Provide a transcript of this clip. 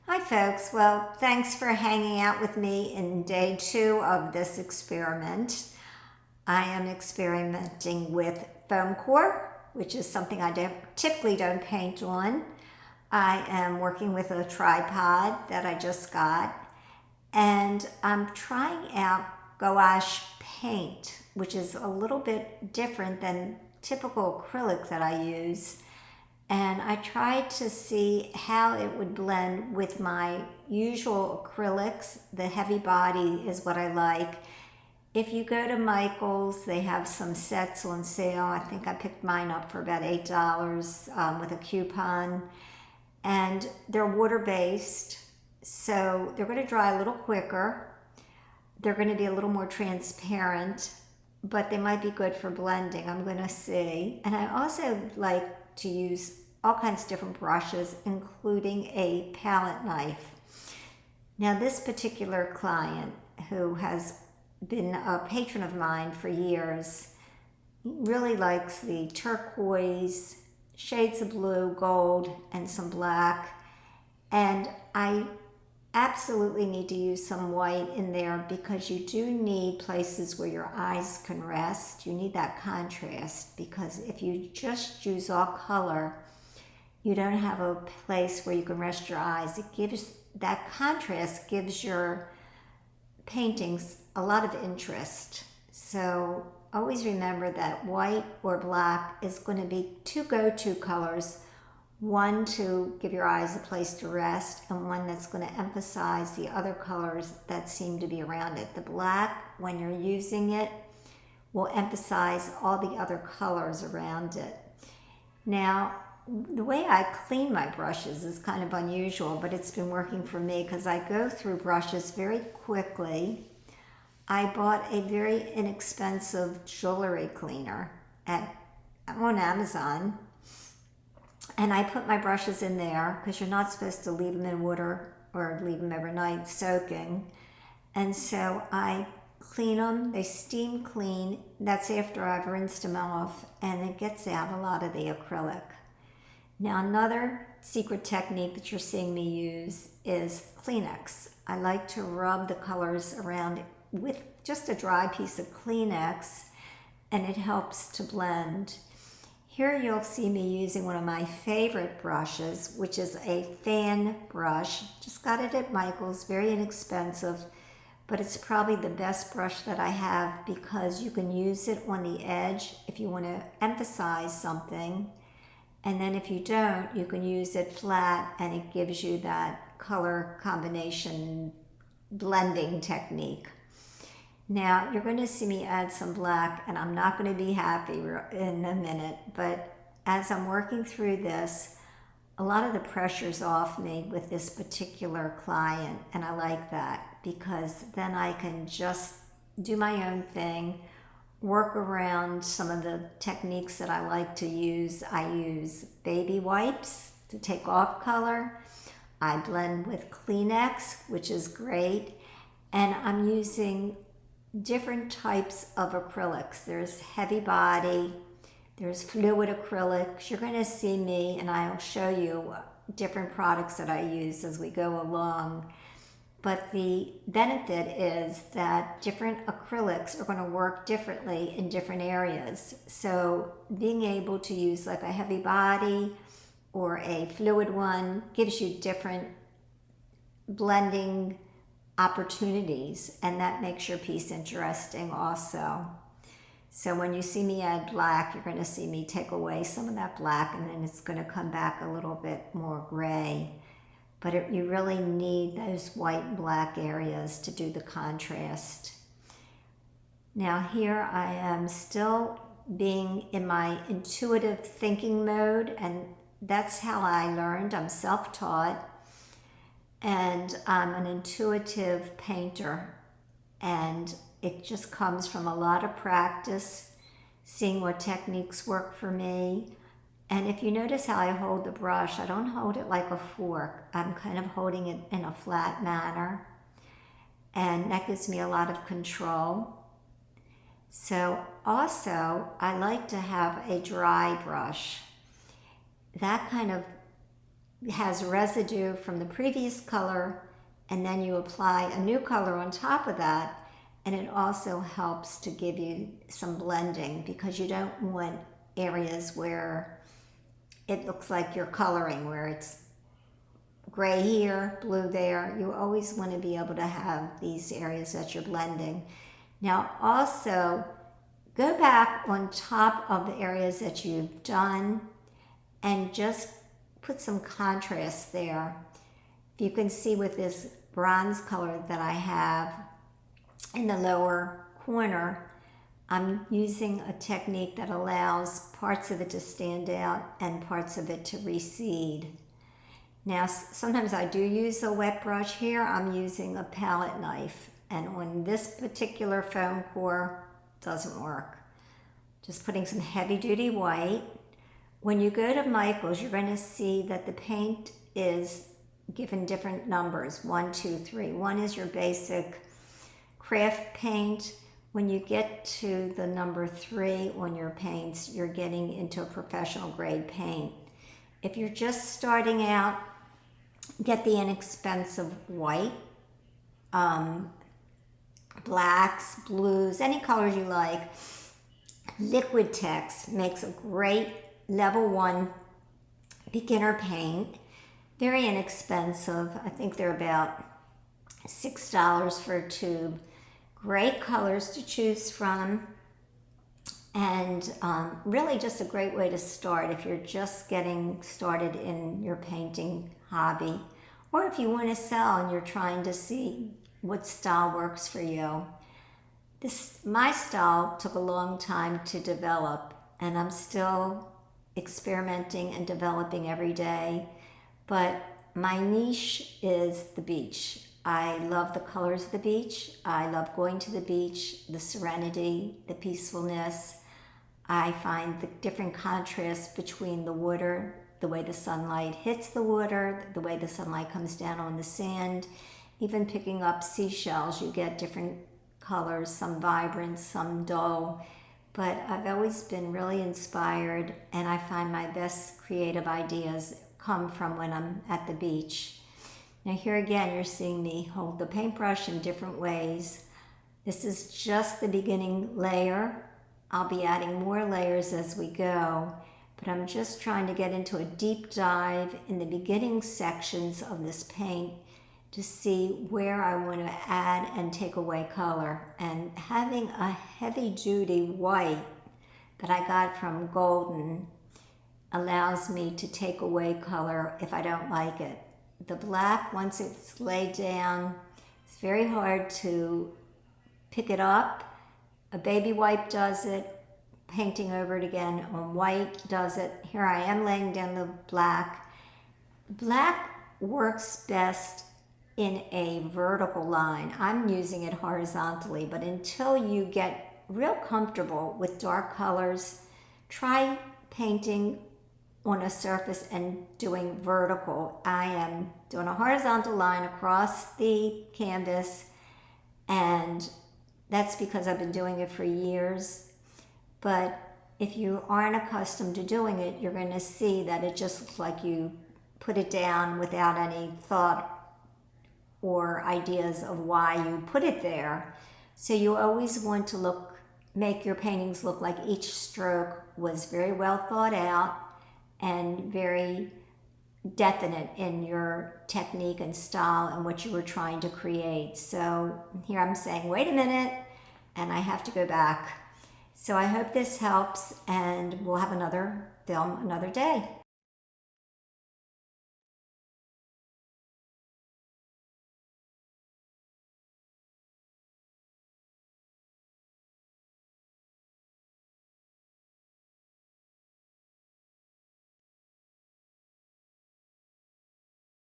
Hi folks, well thanks for hanging out with me in day 2 of this experiment. I am experimenting with foam core, which is something I typically don't paint on. I am working with a tripod that I just got, and I'm trying out gouache paint, which is a little bit different than typical acrylic that I use. And I tried to see how it would blend with my usual acrylics. The heavy body is what I like. If you go to Michael's, they have some sets on sale. I think I picked mine up for about $8 with a coupon. And they're water-based, so they're going to dry a little quicker. They're going to be a little more transparent, but they might be good for blending. I'm going to see. And I also like to use all kinds of different brushes, including a palette knife. Now, this particular client, who has been a patron of mine for years, really likes the turquoise, shades of blue, gold, and some black. And I absolutely need to use some white in there because you do need places where your eyes can rest. You need that contrast, because if you just use all color, you don't have a place where you can rest your eyes. That contrast gives your paintings a lot of interest. So always remember that white or black is going to be two go-to colors. One to give your eyes a place to rest, and one that's going to emphasize the other colors that seem to be around it. The black, when you're using it, will emphasize all the other colors around it. Now, the way I clean my brushes is kind of unusual, but it's been working for me because I go through brushes very quickly. I bought a very inexpensive jewelry cleaner on Amazon. And I put my brushes in there because you're not supposed to leave them in water or leave them overnight soaking. And so I clean them, they steam clean. That's after I've rinsed them off, and it gets out a lot of the acrylic. Now, another secret technique that you're seeing me use is Kleenex. I like to rub the colors around with just a dry piece of Kleenex, and it helps to blend. Here you'll see me using one of my favorite brushes, which is a fan brush. Just got it at Michael's, very inexpensive, but it's probably the best brush that I have because you can use it on the edge if you want to emphasize something. And then if you don't, you can use it flat, and it gives you that color combination blending technique. Now, you're going to see me add some black, and I'm not going to be happy in a minute, but as I'm working through this, a lot of the pressure's off me with this particular client, and I like that because then I can just do my own thing, work around some of the techniques that I like to use. I use baby wipes to take off color. I blend with Kleenex, which is great, and I'm using different types of acrylics. There's heavy body, there's fluid acrylics. You're going to see me, and I'll show you different products that I use as we go along. But the benefit is that different acrylics are going to work differently in different areas. So being able to use like a heavy body or a fluid one gives you different blending opportunities, and that makes your piece interesting also. So when you see me add black, you're going to see me take away some of that black, and then it's going to come back a little bit more gray. But you really need those white and black areas to do the contrast. Now here I am still being in my intuitive thinking mode, and that's how I learned. I'm self-taught, and I'm an intuitive painter, and it just comes from a lot of practice, seeing what techniques work for me. And if you notice how I hold the brush, I don't hold it like a fork. I'm kind of holding it in a flat manner, and that gives me a lot of control. So also, I like to have a dry brush. That kind of has residue from the previous color, and then you apply a new color on top of that, and it also helps to give you some blending, because you don't want areas where it looks like you're coloring, where it's gray here, blue there. You always want to be able to have these areas that you're blending. Now also, go back on top of the areas that you've done and just put some contrast there. You can see with this bronze color that I have in the lower corner, I'm using a technique that allows parts of it to stand out and parts of it to recede. Now, sometimes I do use a wet brush. Here I'm using a palette knife, and on this particular foam core, doesn't work. Just putting some heavy duty white. When you go to Michael's, you're going to see that the paint is given different numbers, 1, 2, 3. 1 is your basic craft paint. When you get to the number 3 on your paints, you're getting into a professional grade paint. If you're just starting out, get the inexpensive white, blacks, blues, any colors you like. Liquid Text makes a great level 1 beginner paint. Very inexpensive. I think they're about $6 for a tube. Great colors to choose from, and really just a great way to start if you're just getting started in your painting hobby, or if you want to sell and you're trying to see what style works for you. My style took a long time to develop, and I'm still experimenting and developing every day, but my niche is the beach. I love the colors of the beach. I love going to the beach, the serenity, the peacefulness. I find the different contrasts between the water, the way the sunlight hits the water, the way the sunlight comes down on the sand. Even picking up seashells, you get different colors, some vibrant, some dull. But I've always been really inspired, and I find my best creative ideas come from when I'm at the beach. Now here again, you're seeing me hold the paintbrush in different ways. This is just the beginning layer. I'll be adding more layers as we go, but I'm just trying to get into a deep dive in the beginning sections of this paint to see where I want to add and take away color. And having a heavy duty white that I got from Golden allows me to take away color if I don't like it. The black, once it's laid down, it's very hard to pick it up. A baby wipe does it. Painting over it again on white does it. Here I am laying down the black. Black works best in a vertical line. I'm using it horizontally, but until you get real comfortable with dark colors, try painting on a surface and doing vertical. I am doing a horizontal line across the canvas, and that's because I've been doing it for years. But if you aren't accustomed to doing it, you're going to see that it just looks like you put it down without any thought or ideas of why you put it there. So you always want to make your paintings look like each stroke was very well thought out and very definite in your technique and style and what you were trying to create. So here I'm saying, wait a minute, and I have to go back. So I hope this helps, and we'll have another film another day.